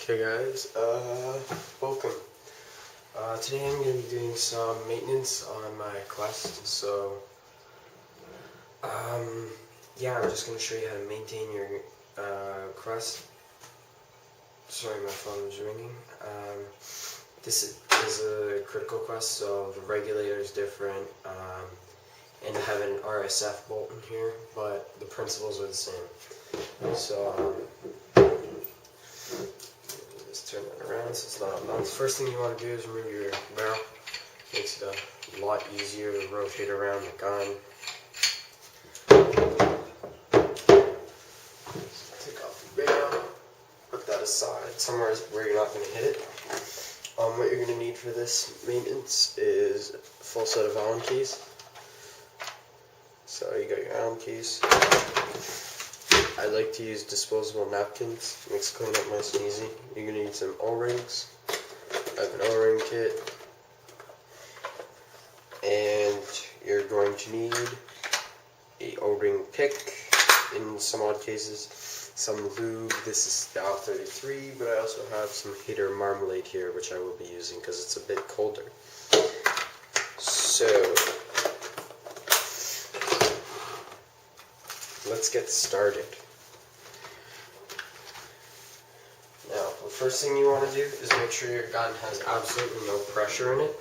Okay guys, welcome. Today I'm going to be doing some maintenance on my Quest, so, yeah, I'm just going to show you how to maintain your, Quest. Sorry, my phone was ringing. This is a critical Quest, so the regulator is different, and I have an RSF bolt in here, but the principles are the same. So, just turn that around so it's not up. Now, the first thing you want to do is remove your barrel. Makes it a lot easier to rotate around the gun. Take off the barrel, put that aside somewhere where you're not going to hit it. What you're going to need for this maintenance is a full set of Allen keys. So you got your Allen keys. I like to use disposable napkins. Makes cleaning up nice and easy. You're going to need some O-rings. I have an O-ring kit. And you're going to need a O-ring pick in some odd cases. Some lube. This is Dow 33, but I also have some Hater Marmalade here, which I will be using because it's a bit colder. So, let's get started. Now, the first thing you want to do is make sure your gun has absolutely no pressure in it.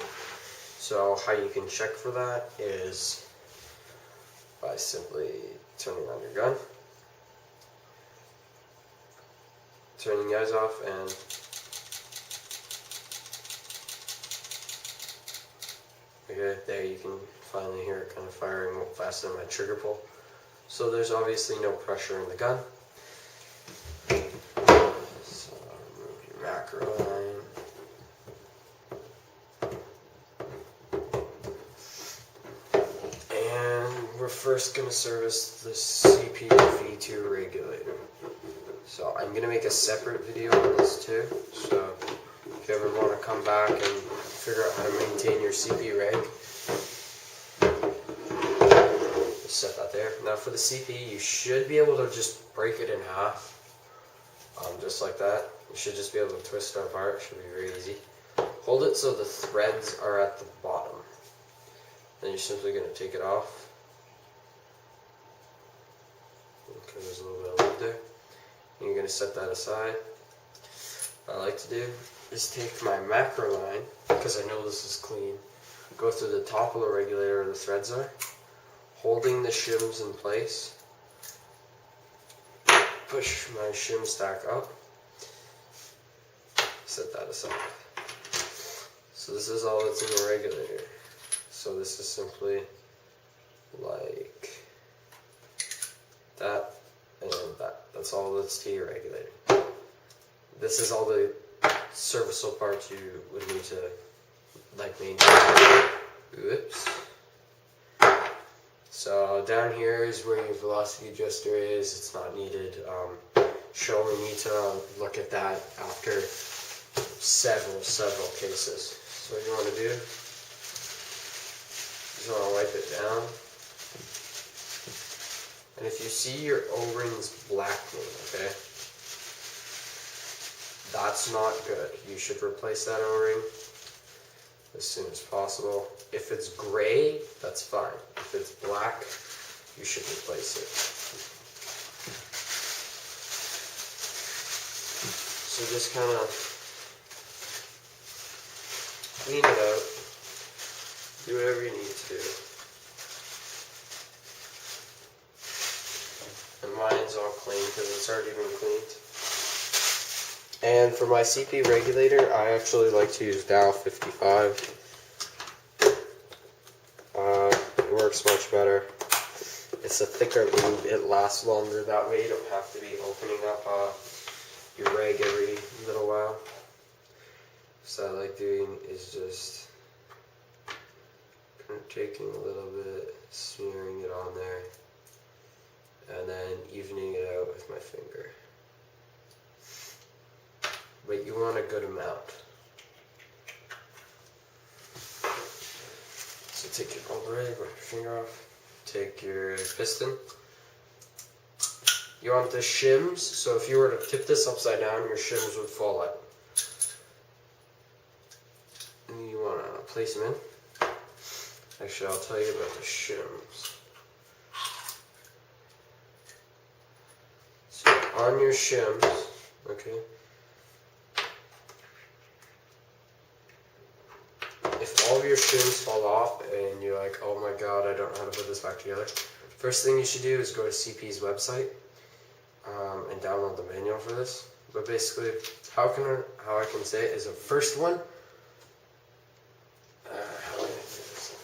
So how you can check for that is by simply turning on your gun, turning the eyes off, and okay, there you can finally hear it kind of firing faster than my trigger pull. So there's obviously no pressure in the gun. Macro line. And we're first going to service the CPU V2 regulator. So I'm going to make a separate video on this too. So if you ever want to come back and figure out how to maintain your CPU reg, just set that there. Now for the CPU, you should be able to just break it in half. Just like that. You should just be able to twist it apart. It should be very easy. Hold it so the threads are at the bottom. Then you're simply going to take it off. Okay, there's a little bit of lube there. And you're going to set that aside. What I like to do is take my macro line, because I know this is clean, go through the top of the regulator where the threads are, holding the shims in place. Push my shim stack up, set that aside. So this is all that's in the regulator. So this is simply like that and that. That's all that's to your regulator. This is all the serviceable parts you would need to like maintain. Oops. So down here is where your velocity adjuster is. It's not needed. She'll only need to look at that after several cases. So what you want to do is you want to wipe it down. And if you see your O-rings blackening, okay, that's not good. You should replace that O-ring as soon as possible. If it's gray, that's fine. If it's black, you should replace it. So just kind of clean it out. Do whatever you need to do. And mine's all clean because it's already been cleaned. And for my CP regulator, I actually like to use Dow 55. It works much better. It's a thicker lube. It lasts longer. That way you don't have to be opening up your reg every little while. So what I like doing is just kind of taking a little bit, smearing it on there, and then evening it out with my finger. But you want a good amount. So take your old rig, wipe your finger off, take your piston. you want the shims, so if you were to tip this upside down, your shims would fall out. And you want to place them in. Actually, I'll tell you about the shims. So on your shims, okay, if all of your shims fall off and you're like, oh my god, I don't know how to put this back together, first thing you should do is go to CP's website and download the manual for this. But basically, how I can say it is the first one. How do I do this?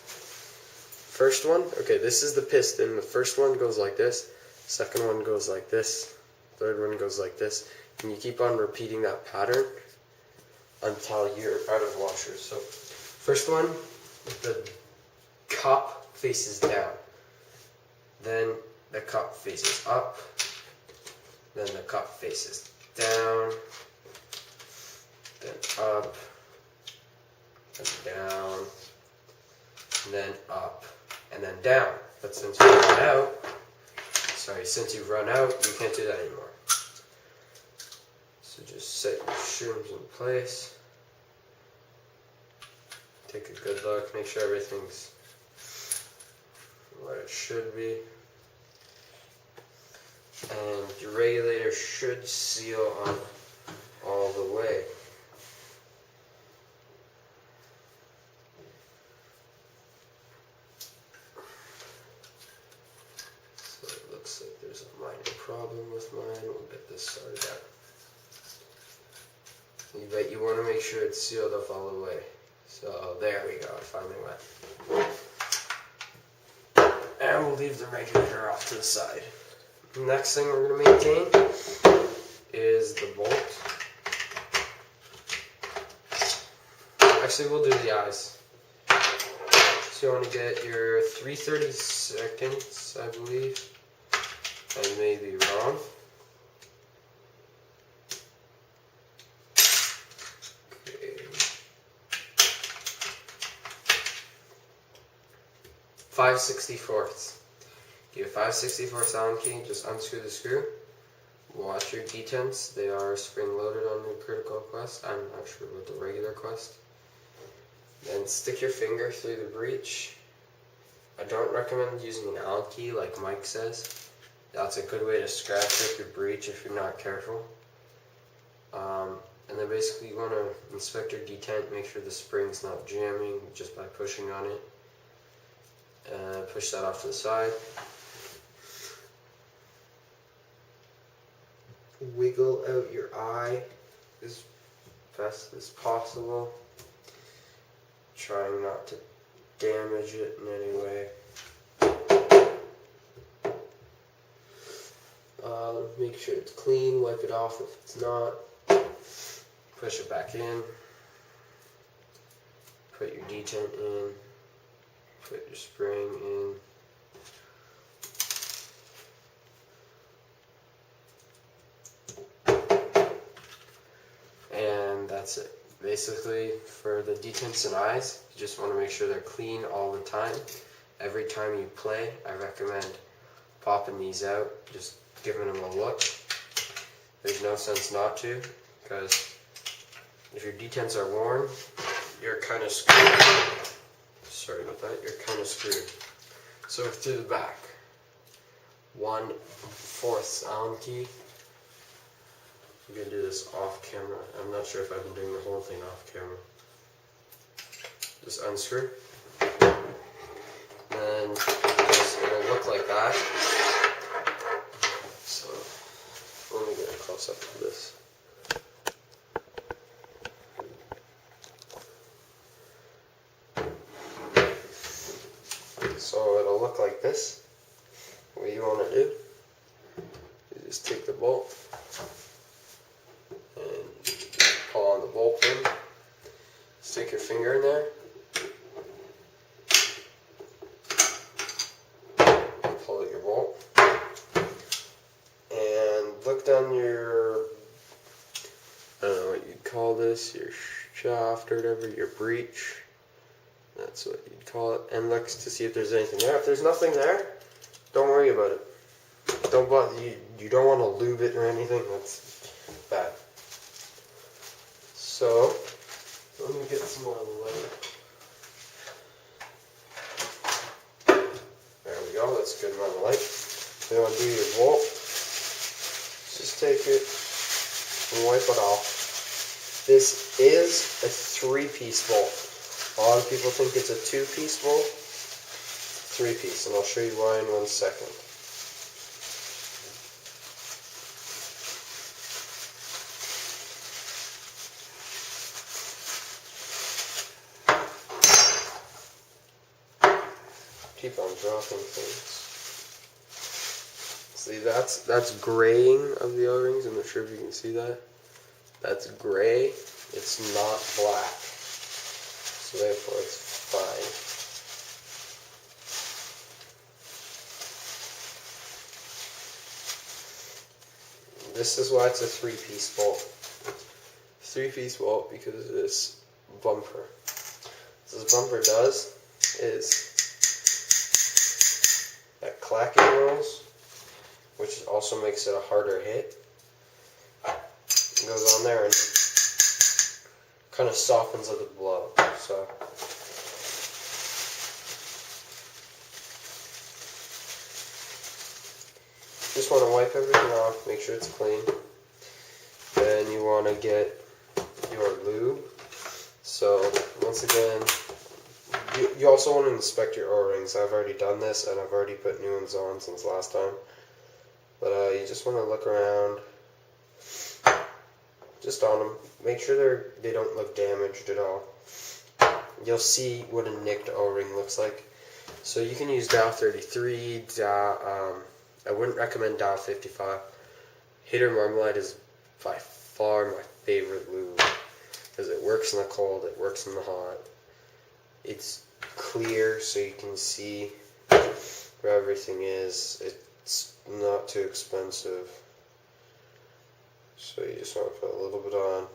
First one, okay, this is the piston. The first one goes like this. Second one goes like this. Third one goes like this. And you keep on repeating that pattern until you're out of washers. So, first one, the cup faces down. Then the cup faces up. Then the cup faces down. Then up. Then down. And then up. And then down. But since you've run out, you can't do that anymore. So just set your shims in place. Take a good look, make sure everything's what it should be. And your regulator should seal on all the way. So it looks like there's a minor problem with mine. We'll get this sorted out. But you want to make sure it's sealed off all the way. So there we go, it finally went. And we'll leave the regulator off to the side. Next thing we're going to maintain is the bolt. Actually, we'll do the eyes. So you want to get your 3/32, I believe. I may be wrong. Okay. 5/64. Get a 5/64 Allen key, just unscrew the screw. Watch your detents, they are spring loaded on your critical quest. I'm not sure about the regular quest. Then stick your finger through the breech. I don't recommend using an Allen key like Mike says. That's a good way to scratch up your breech if you're not careful. And then basically you want to inspect your detent, make sure the spring's not jamming just by pushing on it. Push that off to the side. Wiggle out your eye as best as possible. Trying not to damage it in any way. Make sure it's clean, wipe it off if it's not. Push it back in. Put your detent in. Put your spring in. And that's it. Basically, for the detents and eyes, you just want to make sure they're clean all the time. Every time you play, I recommend popping these out, just giving them a look. There's no sense not to, because if your detents are worn, you're kind of screwed. Sorry about that, you're kind of screwed. So through the back, 1/4 Allen key. I'm going to do this off camera. I'm not sure if I've been doing the whole thing off camera. Just unscrew. And it'll look like that. So let me get a close up of this. So it'll look like this. What you want to do is just take the bolt and pull on the bolt pin. Stick your finger in there. Pull out your bolt. And look down your, I don't know what you'd call this, your shaft or whatever, your breech. That's what you'd call it. And look to see if there's anything there. If there's nothing there, don't worry about it. don't bother. You don't want to lube it or anything. That's bad. So let me get some more light. There we go. That's a good amount of light. If you want to do your bolt, just take it and wipe it off. This is a 3-piece bolt. A lot of people think it's a 2-piece bolt. 3-piece, and I'll show you why in 1 second. Keep on dropping things. See, that's graying of the O-rings. I'm not sure if you can see that. That's gray. It's not black. So therefore it's fine. This is why it's a 3-piece bolt. 3-piece bolt because of this bumper. What this bumper does is that clacking noise, which also makes it a harder hit, goes on there and kind of softens up the blow. So just want to wipe everything off, make sure it's clean. Then you want to get your lube. So once again, you also want to inspect your O-rings. I've already done this and I've already put new ones on since last time. But you just want to look around, just on them. Make sure they don't look damaged at all. You'll see what a nicked O-ring looks like. So you can use Dow 33, I wouldn't recommend Dow 55. Hater Marmalade is by far my favorite lube because it works in the cold, it works in the hot. It's clear so you can see where everything is. It's not too expensive. So you just want to put a little bit on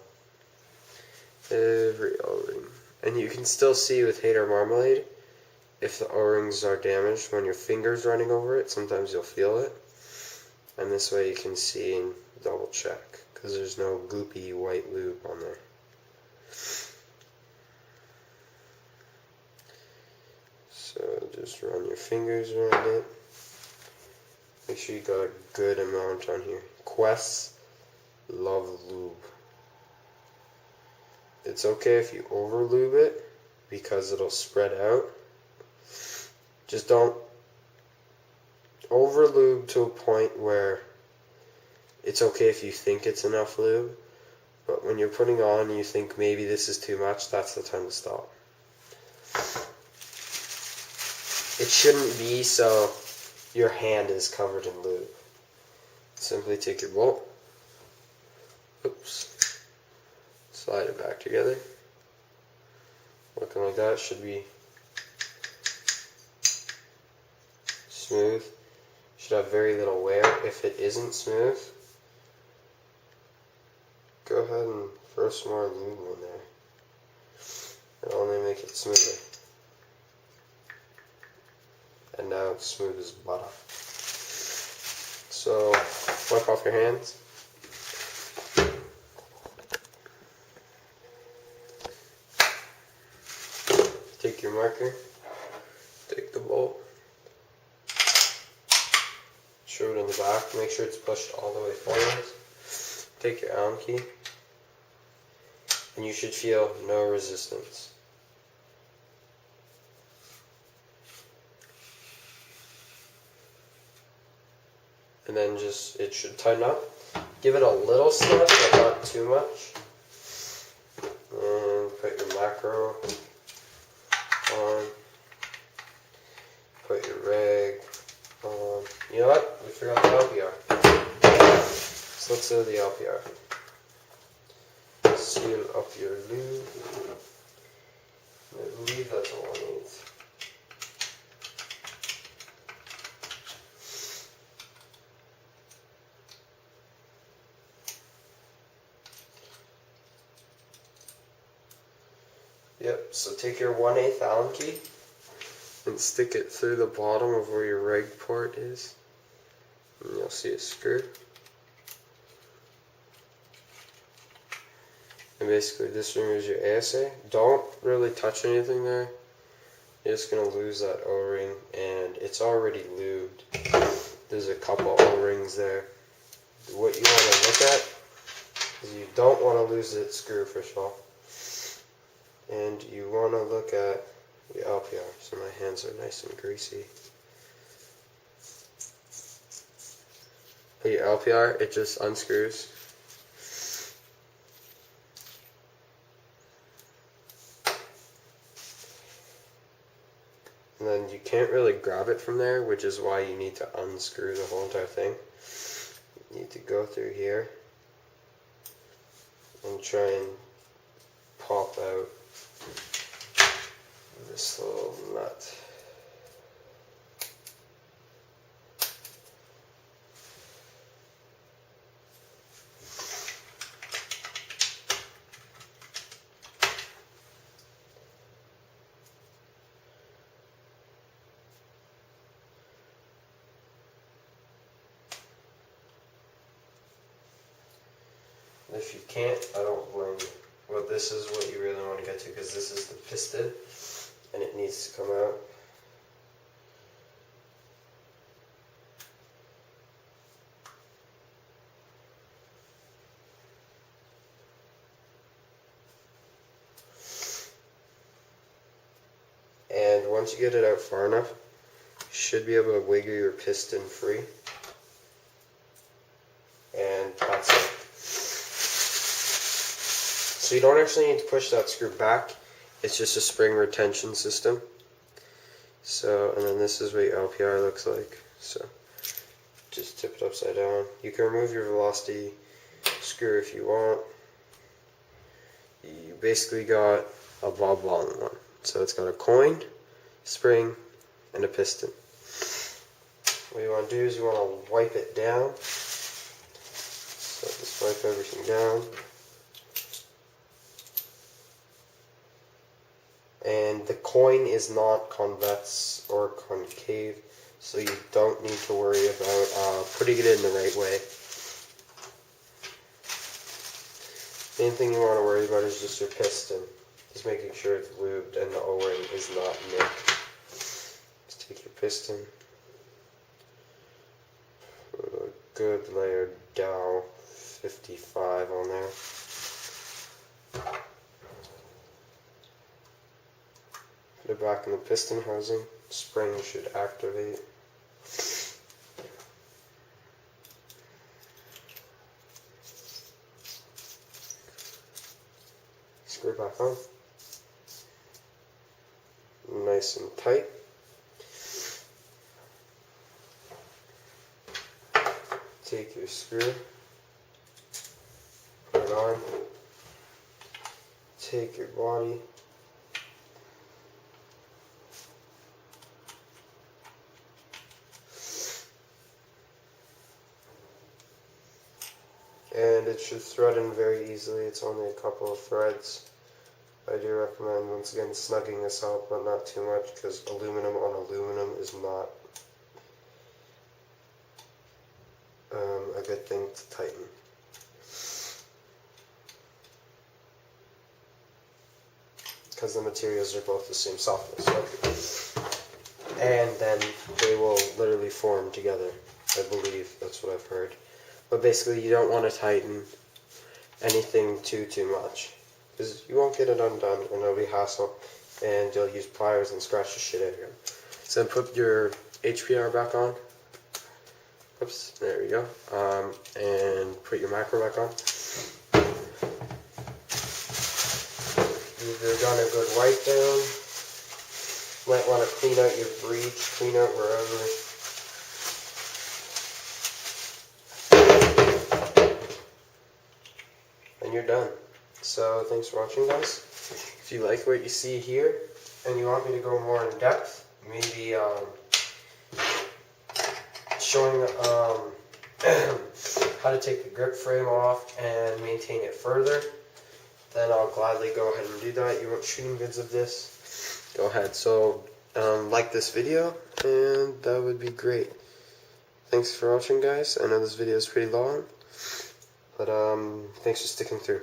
every O-ring. And you can still see with Hater Marmalade if the O-rings are damaged when your finger's running over it. Sometimes you'll feel it. And this way you can see and double check because there's no goopy white lube on there. So just run your fingers around it. Make sure you got a good amount on here. Quest Love Lube. It's okay if you over lube it because it'll spread out. Just don't over lube to a point where it's okay if you think it's enough lube, but when you're putting on and you think maybe this is too much, that's the time to stop. It shouldn't be so your hand is covered in lube. Simply take your bolt, slide it back together. Looking like that, should be smooth. Should have very little wear. If it isn't smooth, go ahead and throw some more lube in there. It'll only make it smoother. And now it's smooth as butter. So wipe off your hands. Take your marker, take the bolt, show it in the back, make sure it's pushed all the way forward. Take your Allen key, and you should feel no resistance. And then it should tighten up. Give it a little snap, but not too much. And put your macro on. Put your reg on. You know what? We forgot the LPR. So let's do the LPR. Seal up your lube. I believe that's all I need. Yep, so take your 1/8 Allen key and stick it through the bottom of where your reg port is. And you'll see a screw. And basically this removes your ASA. Don't really touch anything there. You're just going to lose that O-ring, and it's already lubed. There's a couple O-rings there. What you want to look at is you don't want to lose that screw, first of all. And you want to look at the LPR. So my hands are nice and greasy. Your LPR, it just unscrews. And then you can't really grab it from there, which is why you need to unscrew the whole entire thing. You need to go through here and try and pop out this little nut. If you can't, I don't blame you. Well, this is what you really want to get to, because this is the piston, and it needs to come out. And once you get it out far enough, you should be able to wiggle your piston free. And that's it. So you don't actually need to push that screw back. It's just a spring retention system. So, and then this is what your LPR looks like. So, just tip it upside down. You can remove your velocity screw if you want. You basically got a ball ball in one. So it's got a coin, spring, and a piston. What you want to do is you want to wipe it down. So just wipe everything down. And the coin is not convex or concave, so you don't need to worry about putting it in the right way. Main thing you want to worry about is just your piston. Just making sure it's lubed and the O-ring is not nicked. Just take your piston, put a good layer Dow 55 on there. Put it back in the piston housing. Spring should activate. Screw it back on. Nice and tight. Take your screw, put it on. Take your body. And it should thread in very easily. It's only a couple of threads. I do recommend, once again, snugging this up, but not too much, because aluminum on aluminum is not a good thing to tighten. Because the materials are both the same softness, right? And then they will literally form together, I believe. That's what I've heard. But basically, you don't want to tighten anything too much, because you won't get it undone, and it'll be hassle, and you'll use pliers and scratch the shit out of it. So then put your HPR back on. Oops, there we go. And put your macro back on. You've done a good wipe down. Might want to clean out your breech, clean out wherever. And you're done. So thanks for watching, guys. If you like what you see here and you want me to go more in depth, maybe showing how to take the grip frame off and maintain it further, then I'll gladly go ahead and do that. You want shooting vids of this? Go ahead. So like this video, and that would be great. Thanks for watching, guys. I know this video is pretty long, but thanks for sticking through.